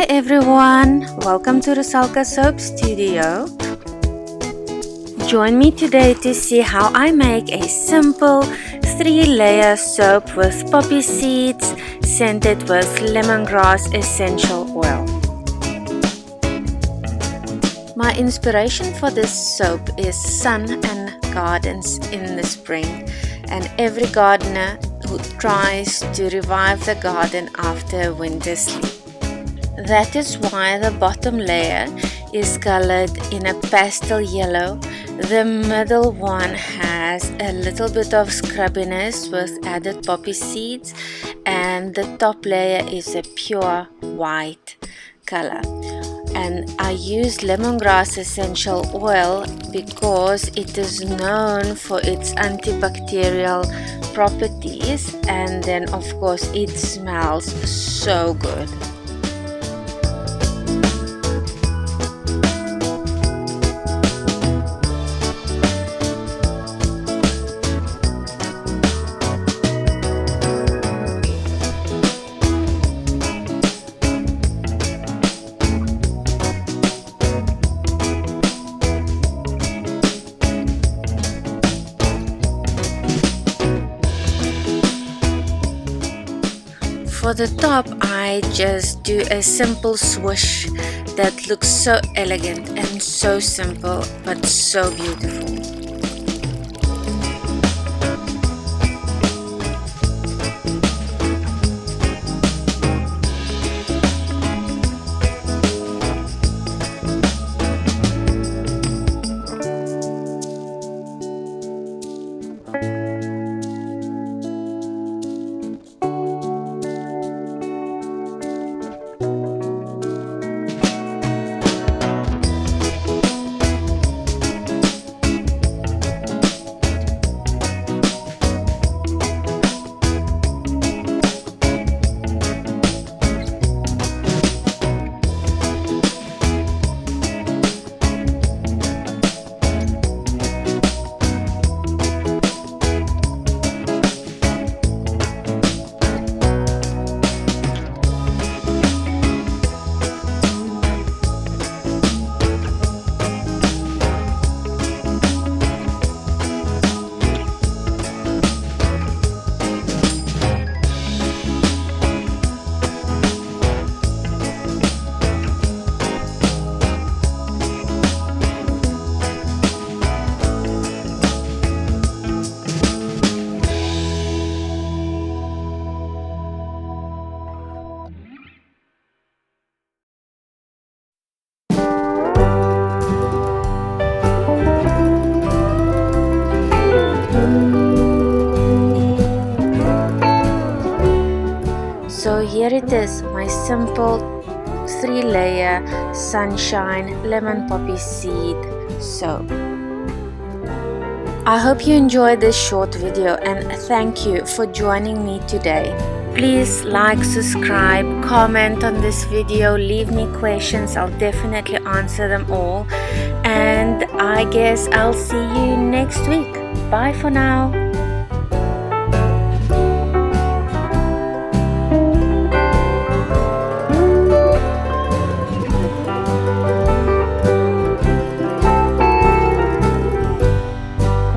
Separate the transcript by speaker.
Speaker 1: Hi everyone, welcome to Rusalka Soap Studio. Join me today to see how I make a simple 3-layer soap with poppy seeds scented with lemongrass essential oil. My inspiration for this soap is sun and gardens in the spring, and every gardener who tries to revive the garden after winter sleep. That is why the bottom layer is colored in a pastel yellow. The middle one has a little bit of scrubiness with added poppy seeds, and the top layer is a pure white color. And I use lemongrass essential oil because it is known for its antibacterial properties, and then of course it smells so good. For the top, I just do a simple swish that looks so elegant and so simple but so beautiful. So here it is, my simple 3-layer sunshine lemon poppy seed soap. I hope you enjoyed this short video, and thank you for joining me today. Please like, subscribe, comment on this video, leave me questions. I'll definitely answer them all, and I guess I'll see you next week. Bye for now.